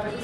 बाईस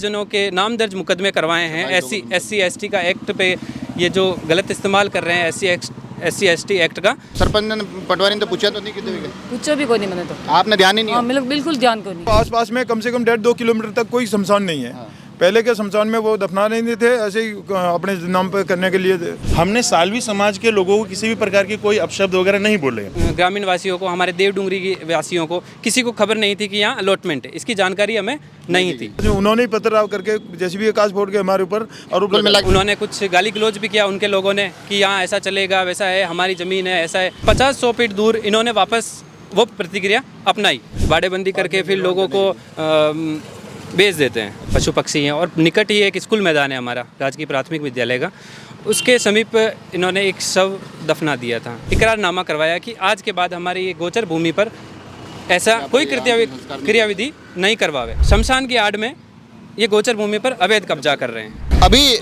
जनों के नाम दर्ज मुकदमे करवाए हैं SC/ST का एक्ट पे, ये जो गलत इस्तेमाल कर रहे हैं SC/ST एक्ट का। सरपंच ने पटवारी ने तो पूछा तो नहीं कितने हुए? पूछो भी कोई नहीं मैंने तो। आपने ध्यान ही नहीं? हाँ, बिल्कुल ध्यान को नहीं। आस पास में कम से कम 1.5-2 किलोमीटर तक कोई शमशान नहीं है। पहले के शमशान में वो दफना नहीं थे, ऐसे ही अपने नाम पर करने के लिए। हमने सालवी समाज के लोगों को किसी भी प्रकार के कोई अपशब्द वगैरह नहीं बोले। ग्रामीण वासियों को, हमारे देवडुंगरी के वासियों को किसी को खबर नहीं थी कि यहाँ अलॉटमेंट है, इसकी जानकारी हमें नहीं थी। उन्होंने ही पथराव करके जैसे भी आकाश फोड़ के हमारे ऊपर आरोप लगाया। उन्होंने कुछ गाली गलौज भी किया उनके लोगों ने कि यहाँ ऐसा चलेगा, वैसा है, हमारी ज़मीन है, ऐसा है। 50-100 फीट दूर इन्होंने वापस वो प्रतिक्रिया अपनाई, बाड़ेबंदी करके फिर लोगों को बेच देते हैं। पशु पक्षी हैं और निकट ही एक स्कूल मैदान है हमारा राजकीय प्राथमिक विद्यालय का, उसके समीप इन्होंने एक शव दफना दिया था। इकरारनामा करवाया कि आज के बाद हमारी ये गोचर भूमि पर ऐसा कोई क्रियाविधि नहीं करवावे। शमशान की आड़ में ये गोचर भूमि पर अवैध कब्जा कर रहे हैं। अभी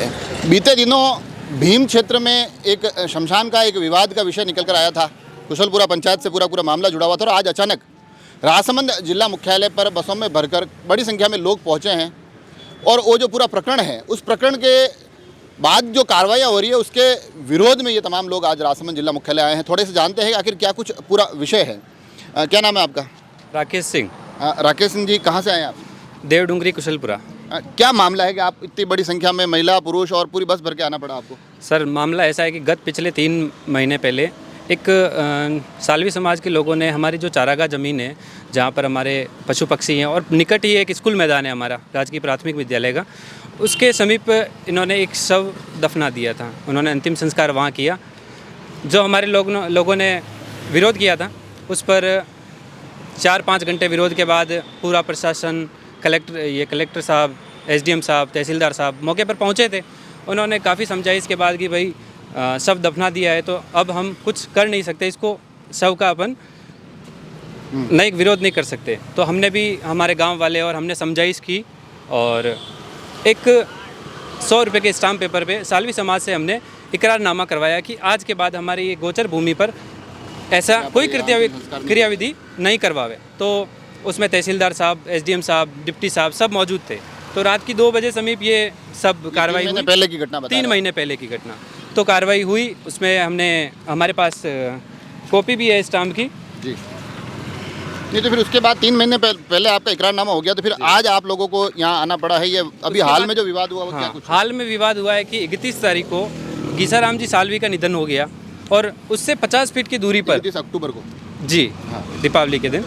बीते दिनों भीम क्षेत्र में एक शमशान का एक विवाद का विषय निकल कर आया था। कुशलपुरा पंचायत से पूरा मामला जुड़ा हुआ था और आज अचानक राजसमंद जिला मुख्यालय पर बसों में भरकर बड़ी संख्या में लोग पहुंचे हैं और वो जो पूरा प्रकरण है, उस प्रकरण के बाद जो कार्रवाइयाँ हो रही है उसके विरोध में ये तमाम लोग आज राजसमंद जिला मुख्यालय आए हैं। थोड़े से जानते हैं आखिर क्या कुछ पूरा विषय है। क्या नाम है आपका? राकेश सिंह। राकेश सिंह जी, कहाँ से आए आप? देवडुंगरी कुशलपुरा। क्या मामला है कि आप इतनी बड़ी संख्या में महिला पुरुष और पूरी बस भर के आना पड़ा आपको? सर, मामला ऐसा है कि गत पिछले 3 महीने पहले एक सालवी समाज के लोगों ने हमारी जो चारागाह ज़मीन है जहाँ पर हमारे पशु पक्षी हैं और निकट ही एक स्कूल मैदान है हमारा राजकीय प्राथमिक विद्यालय का, उसके समीप इन्होंने एक शव दफना दिया था। उन्होंने अंतिम संस्कार वहाँ किया। जो हमारे लोगों ने विरोध किया था उस पर 4-5 घंटे विरोध के बाद पूरा प्रशासन, कलेक्टर साहब, SDM साहब, तहसीलदार साहब मौके पर पहुँचे थे। उन्होंने काफ़ी समझाइश के बाद कि भाई शव दफना दिया है तो अब हम कुछ कर नहीं सकते, इसको शव का अपन नहीं विरोध नहीं कर सकते। तो हमने भी, हमारे गांव वाले और हमने समझाइश की और एक 100 रुपये के स्टाम्प पेपर पे सालवी समाज से हमने इकरारनामा करवाया कि आज के बाद हमारी ये गोचर भूमि पर ऐसा कोई क्रियाविधि नहीं करवावे। तो उसमें तहसीलदार साहब, SDM साहब, डिप्टी साहब सब मौजूद थे। तो रात की 2 बजे समीप ये सब कार्रवाई हुई। पहले की घटना बता 3 महीने पहले की घटना। तो कार्रवाई हुई, उसमें हमारे पास कॉपी भी है स्टाम्प की जी। नहीं तो फिर उसके बाद 3 महीने पहले आपका इकरारनामा हो गया, तो फिर आज आप लोगों को यहाँ आना पड़ा है। ये अभी हाल में जो विवाद हुआ वो क्या कुछ? हाल में विवाद हुआ है कि 31 तारीख को गीसाराम जी सालवी का निधन हो गया और उससे 50 फीट की दूरी पर 31 अक्टूबर को जी, दीपावली के दिन,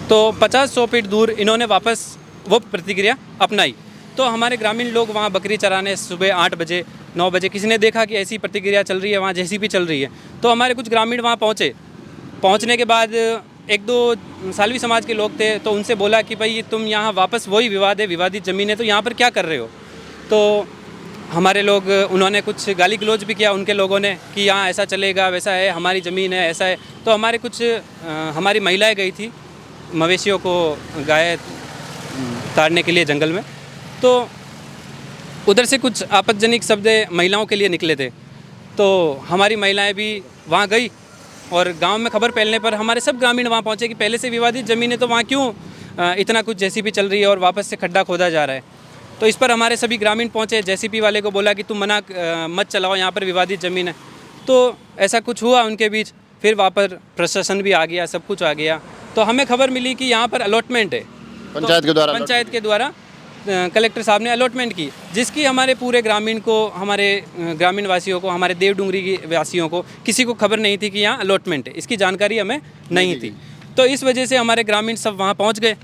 तो 50-100 फीट दूर इन्होंने वापस वो प्रतिक्रिया अपनाई। तो हमारे ग्रामीण लोग वहाँ बकरी चराने सुबह 8 बजे 9 बजे किसी ने देखा कि ऐसी प्रतिक्रिया चल रही है, वहाँ JCB चल रही है। तो हमारे कुछ ग्रामीण वहाँ पहुँचने के बाद 1-2 सालवी समाज के लोग थे, तो उनसे बोला कि भाई तुम यहाँ वापस, वही विवाद है, विवादित ज़मीन है, तो यहाँ पर क्या कर रहे हो? तो हमारे लोग, उन्होंने कुछ गाली गलौज भी किया उनके लोगों ने कि यहाँ ऐसा चलेगा, वैसा है, हमारी ज़मीन है, ऐसा है। तो हमारे कुछ हमारी महिलाएं गई थी मवेशियों को, गाय ताड़ने के लिए जंगल में, तो उधर से कुछ आपत्तिजनक शब्द महिलाओं के लिए निकले थे। तो हमारी महिलाएं भी वहाँ गई और गांव में खबर फैलने पर हमारे सब ग्रामीण वहाँ पहुँचे कि पहले से विवादित ज़मीन है तो वहाँ क्यों इतना कुछ JCB चल रही है और वापस से खड्डा खोदा जा रहा है। तो इस पर हमारे सभी ग्रामीण पहुँचे, JCB वाले को बोला कि तुम मत चलाओ, यहाँ पर विवादित ज़मीन है। तो ऐसा कुछ हुआ उनके बीच, फिर वहाँ पर प्रशासन भी आ गया, सब कुछ आ गया। तो हमें खबर मिली कि यहाँ पर अलॉटमेंट है, पंचायत के द्वारा कलेक्टर साहब ने अलॉटमेंट की, जिसकी हमारे पूरे ग्रामीण को, हमारे ग्रामीण वासियों को, हमारे देवडुंगरी के वासियों को किसी को खबर नहीं थी कि यहाँ अलॉटमेंट है, इसकी जानकारी हमें नहीं थी। तो इस वजह से हमारे ग्रामीण सब वहाँ पहुँच गए।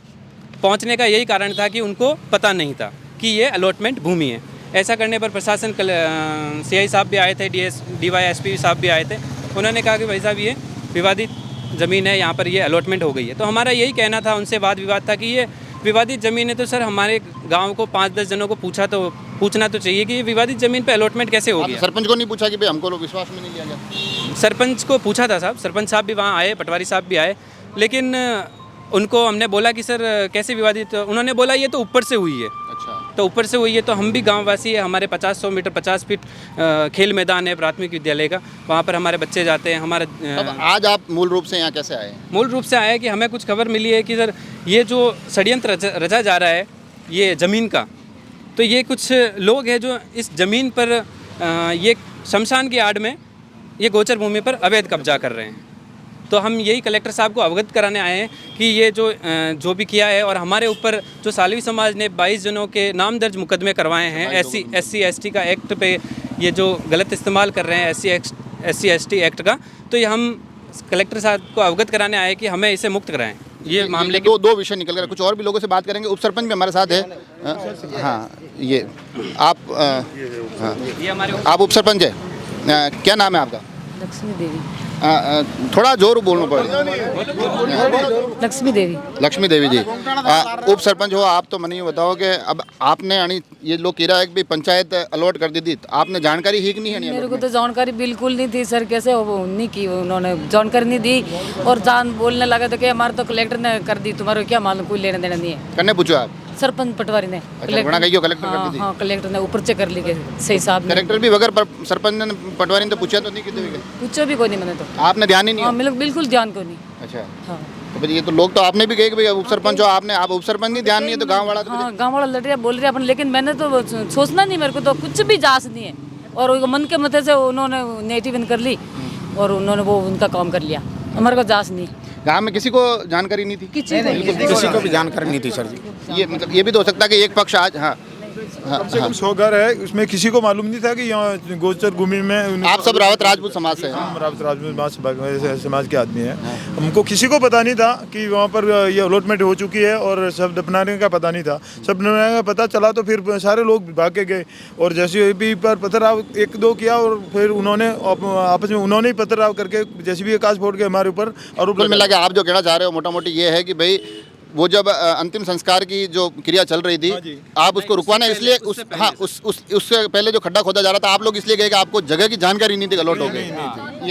पहुँचने का यही कारण था कि उनको पता नहीं था कि ये अलॉटमेंट भूमि है। ऐसा करने पर प्रशासन, CI साहब भी आए थे, DYSP साहब भी आए थे। उन्होंने कहा कि भाई साहब ये विवादित ज़मीन है, यहाँ पर ये अलॉटमेंट हो गई है। तो हमारा यही कहना था, उनसे वाद विवाद था कि ये विवादित ज़मीन है तो सर हमारे गांव को 5-10 जनों को पूछना तो चाहिए कि ये विवादित ज़मीन पे अलॉटमेंट कैसे हो गया। सरपंच को नहीं पूछा कि भाई हमको लोग विश्वास में नहीं लिया गया? सरपंच को पूछा था साहब, सरपंच साहब भी वहाँ आए, पटवारी साहब भी आए, लेकिन उनको हमने बोला कि सर कैसे विवादित, उन्होंने बोला ये तो ऊपर से हुई है। अच्छा। तो ऊपर से हुई है। तो हम भी गाँव वासी है, हमारे 50-100 मीटर 50 फीट खेल मैदान है प्राथमिक विद्यालय का, वहाँ पर हमारे बच्चे जाते हैं। हमारे अब आज आप मूल रूप से यहाँ कैसे आए? मूल रूप से आया है कि हमें कुछ खबर मिली है कि सर ये जो षड्यंत्र रचा जा रहा है ये ज़मीन का, तो ये कुछ लोग हैं जो इस ज़मीन पर ये शमशान की आड़ में ये गोचर भूमि पर अवैध कब्जा कर रहे हैं। तो हम यही कलेक्टर साहब को अवगत कराने आए हैं कि ये जो भी किया है, और हमारे ऊपर जो सालवी समाज ने 22 जनों के नाम दर्ज मुकदमे करवाए हैं SC/ST का एक्ट पे, ये जो गलत इस्तेमाल कर रहे हैं SC/ST एक्ट का, तो ये हम कलेक्टर साहब को अवगत कराने आए कि हमें इसे मुक्त कराएं। ये मामले के दो विषय निकल कर, कुछ और भी लोगों से बात करेंगे। उप सरपंच भी हमारे साथ है। हाँ, ये आप ये हमारे आप उप सरपंच है, क्या नाम है आपका? लक्ष्मी देवी। थोड़ा जोर बोलना पड़ेगा। लक्ष्मी देवी। लक्ष्मी देवी जी, उप सरपंच हो आप, तो मैंने ये बताओ कि अब आपने ये लोग कह रहा है कि पंचायत अलॉट कर दी थी, तो आपने जानकारी ही कि नहीं है? मेरे को तो जानकारी बिल्कुल नहीं थी सर, कैसे वो नहीं की, उन्होंने जानकारी नहीं दी और बोलने लगा तो कि हमारे तो कलेक्टर ने कर दी, तुम्हारे क्या मालूम, कोई लेना देना नहीं है। करने पूछो आप? सरपंच पटवारी ने। कलेक्टर कर दी थी? हाँ, कलेक्टर ने ऊपर से कर ली के सही साहब ने। कलेक्टर भी बगैर सरपंच ने पटवारी ने तो पूछा तो नहीं? कितने पूछो भी कोई नहीं मैंने तो। आपने ध्यान ही नहीं? हाँ, बिल्कुल ध्यान को नहीं। अच्छा, हाँ तो फिर ये तो लोग तो आपने भी कहे कि भाई उप सरपंच हो, आप उप सरपंच नहीं, ध्यान नहीं है, तो गाँव वाला हाँ, गाँव वाला लड़ रहा बोल रहा अपन, लेकिन मैंने तो सोचना नहीं, मेरे को तो कुछ भी जांच नहीं है, और वो मन के मते से उन्होंने नेटिव कर ली और उन्होंने वो उनका काम कर लिया, हमारे को जांच नहीं। गाँव में किसी को जानकारी नहीं थी? किसी को भी जानकारी नहीं थी सर जी। ये मतलब ये भी तो हो सकता है कि एक पक्ष आज कम से कम 100 घर है, उसमें किसी को मालूम नहीं था कि यहाँ गोचर भूमि में। आप सब रावत राजपूत समाज से हैं? हम रावत राजपूत समाज के आदमी हैं। हमको किसी को पता नहीं था कि वहाँ पर ये अलॉटमेंट हो चुकी है, और सब दफनाने का पता नहीं था। सब दफनाने का पता चला तो फिर सारे लोग भाग के गए, और जैसे भी पर पथराव 1-2 किया, और फिर उन्होंने आपस में उन्होंने ही पथराव करके जैसे भी आकाश फोड़ के हमारे ऊपर आरोप मिला कि आप जो कहना चाह रहे हो मोटा मोटी ये है कि भाई वो जब अंतिम संस्कार की जो क्रिया चल रही थी, आप उसको रुकवाना, इसलिए उससे पहले जो खड्डा खोदा जा रहा था, आप लोग इसलिए गए कि आपको जगह की जानकारी नहीं थी, अलॉट हो गई।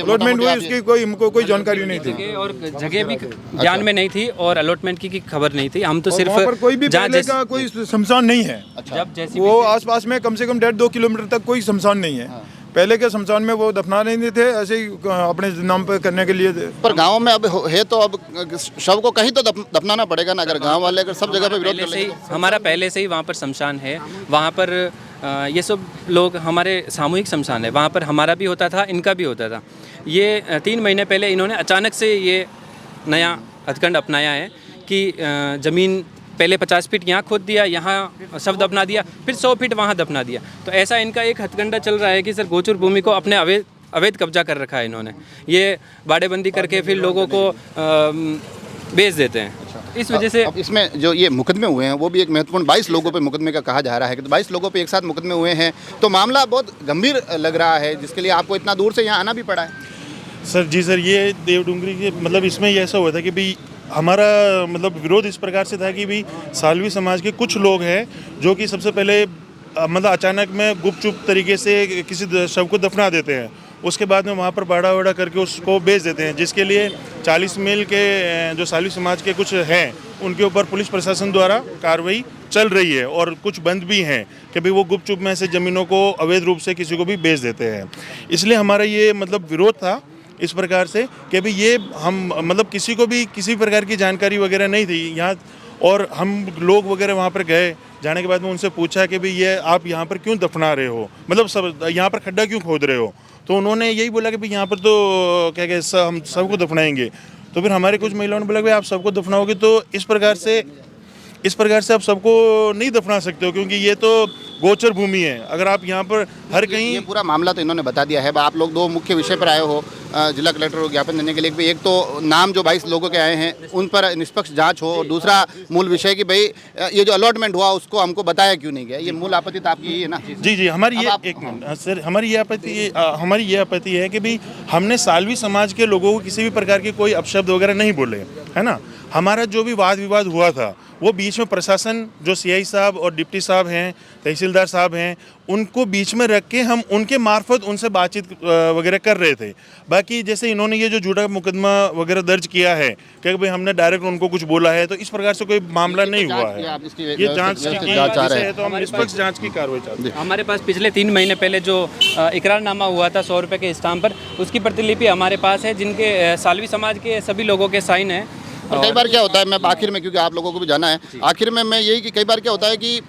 अलॉटमेंट हुई उसकी हमको कोई जानकारी नहीं थी, और जगह भी ध्यान में नहीं थी, और अलॉटमेंट की खबर नहीं थी। हम तो सिर्फ वहाँ पर कोई भी पहले का कोई शमशान नहीं है। जब जैसी वो आसपास में कम से कम 1.5-2 किलोमीटर तक कोई शमशान नहीं है। पहले के शमशान में वो दफना नहीं थे, ऐसे ही अपने नाम पे करने के लिए। पर गांव में अब है तो अब शव को कहीं तो दफनाना पड़ेगा ना, अगर गांव वाले अगर सब जगह पे विरोध कर लेंगे। हमारा पहले से ही वहाँ पर शमशान है, वहाँ पर ये सब लोग हमारे सामूहिक शमशान है, वहाँ पर हमारा भी होता था, इनका भी होता था। ये 3 महीने पहले इन्होंने अचानक से ये नया हथकंड अपनाया है कि ज़मीन पहले 50 फीट यहाँ खोद दिया, यहाँ शव दफना दिया, फिर 100 फीट वहाँ दफना दिया। तो ऐसा इनका एक हथकंडा चल रहा है कि सर गोचर भूमि को अपने अवैध कब्जा कर रखा है इन्होंने। ये बाड़ेबंदी करके फिर लोगों को बेच देते हैं। इस वजह से अब इसमें जो ये मुकदमे हुए हैं वो भी एक महत्वपूर्ण 22 लोगों पे मुकदमे का कहा जा रहा है कि 22 लोगों पे एक साथ मुकदमे हुए हैं, तो मामला बहुत गंभीर लग रहा है, जिसके लिए आपको इतना दूर से यहाँ आना भी पड़ा है। सर जी सर, ये देवडुंगरी के मतलब इसमें ये ऐसा हुआ था कि भाई हमारा मतलब विरोध इस प्रकार से था कि भाई सालवी समाज के कुछ लोग हैं जो कि सबसे पहले मतलब अचानक में गुपचुप तरीके से किसी शव को दफना देते हैं, उसके बाद में वहाँ पर बाड़ा वाड़ा करके उसको बेच देते हैं, जिसके लिए 40 मील के जो सालवी समाज के कुछ हैं उनके ऊपर पुलिस प्रशासन द्वारा कार्रवाई चल रही है, और कुछ बंद भी हैं कि भाई वो गुपचुप में से ज़मीनों को अवैध रूप से किसी को भी बेच देते हैं। इसलिए हमारा ये मतलब विरोध था इस प्रकार से कि भाई ये हम मतलब किसी को भी किसी प्रकार की जानकारी वगैरह नहीं थी यहाँ, और हम लोग वगैरह वहाँ पर गए, जाने के बाद में उनसे पूछा कि भाई ये आप यहाँ पर क्यों दफना रहे हो, मतलब सब यहाँ पर खड्डा क्यों खोद रहे हो, तो उन्होंने यही बोला कि भाई यहाँ पर तो क्या कहते हम सबको दफनाएंगे। तो फिर हमारे कुछ महिलाओं ने बोला कि आप सबको दफनाओगे तो इस प्रकार से आप सबको नहीं दफना सकते हो, क्योंकि ये तो गोचर भूमि है, अगर आप यहाँ पर हर कहीं। ये पूरा मामला तो इन्होंने बता दिया है। आप लोग 2 मुख्य विषय पर आए हो जिला कलेक्टर को ज्ञापन देने के लिए, एक तो नाम जो 22 लोगों के आए हैं उन पर निष्पक्ष जांच हो, और दूसरा मूल विषय कि भाई ये जो अलॉटमेंट हुआ उसको हमको बताया क्यों नहीं गया। ये मूल आपत्ति तो आपकी है ना? जी हमारी ये एक मिनट सर, हमारी ये आपत्ति है कि भाई हमने सालवी समाज के लोगों को किसी भी प्रकार की कोई अपशब्द वगैरह नहीं बोले, है ना। हमारा जो भी वाद विवाद हुआ था वो बीच में प्रशासन जो सीआई साहब और डिप्टी साहब हैं, तहसीलदार साहब हैं, उनको बीच में रख के हम उनके मार्फत उनसे बातचीत वगैरह कर रहे थे। बाकी जैसे इन्होंने ये जो झूठा मुकदमा वगैरह दर्ज किया है कि भाई हमने डायरेक्ट उनको कुछ बोला है, तो इस प्रकार से कोई मामला नहीं हुआ है। ये जांच है तो हम निष्पक्ष जांच की कार्रवाई चाहते हैं। हमारे पास पिछले 3 महीने पहले जो इकरारनामा हुआ था 100 रुपये के स्टाम्प पर, उसकी प्रतिलिपि हमारे पास है, जिनके सालवी समाज के सभी लोगों के साइन हैं। और कई बार क्या होता है, मैं आखिर में, क्योंकि आप लोगों को भी जाना है, आखिर में मैं यही कि कई बार क्या होता है कि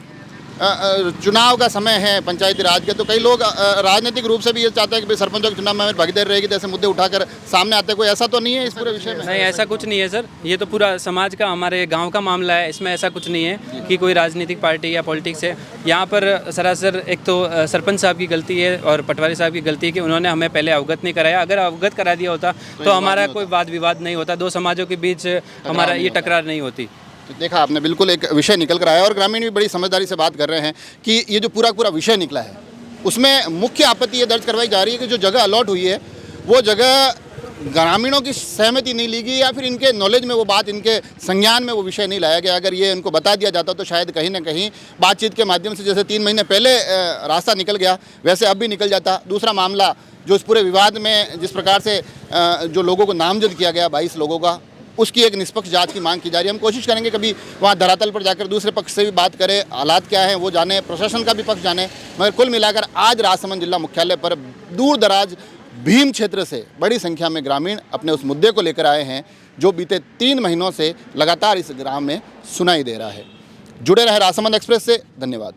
चुनाव का समय है पंचायती राज के, तो कई लोग राजनीतिक रूप से भी ये चाहते हैं कि भाई सरपंचों के चुनाव में भागीदारी रहेगी, तो ऐसे मुद्दे उठाकर सामने आते हैं। कोई ऐसा तो नहीं है इस पूरे विषय में? नहीं, ऐसा कुछ नहीं है सर, ये तो पूरा समाज का, हमारे गांव का मामला है। इसमें ऐसा कुछ नहीं है कि कोई राजनीतिक पार्टी या पॉलिटिक्स है। यहाँ पर सरासर एक तो सरपंच साहब की गलती है और पटवारी साहब की गलती है कि उन्होंने हमें पहले अवगत नहीं कराया। अगर अवगत करा दिया होता तो हमारा कोई वाद विवाद नहीं होता, दो समाजों के बीच हमारा ये टकरार नहीं होती। तो देखा आपने, बिल्कुल एक विषय निकल कर आया और ग्रामीण भी बड़ी समझदारी से बात कर रहे हैं कि ये जो पूरा विषय निकला है उसमें मुख्य आपत्ति ये दर्ज करवाई जा रही है कि जो जगह अलॉट हुई है वो जगह ग्रामीणों की सहमति नहीं ली गई, या फिर इनके नॉलेज में वो बात, इनके संज्ञान में वो विषय नहीं लाया गया। अगर ये इनको बता दिया जाता तो शायद कहीं ना कहीं बातचीत के माध्यम से, जैसे 3 महीने पहले रास्ता निकल गया, वैसे अब भी निकल जाता। दूसरा मामला जो इस पूरे विवाद में जिस प्रकार से जो लोगों को नामजद किया गया 22 लोगों का, उसकी एक निष्पक्ष जांच की मांग की जा रही है। हम कोशिश करेंगे कभी वहाँ धरातल पर जाकर दूसरे पक्ष से भी बात करें, हालात क्या हैं वो जाने, प्रशासन का भी पक्ष जाने। मगर कुल मिलाकर आज राजसमंद जिला मुख्यालय पर दूर दराज भीम क्षेत्र से बड़ी संख्या में ग्रामीण अपने उस मुद्दे को लेकर आए हैं जो बीते 3 महीनों से लगातार इस ग्राम में सुनाई दे रहा है। जुड़े रहे राजसमंद एक्सप्रेस से, धन्यवाद।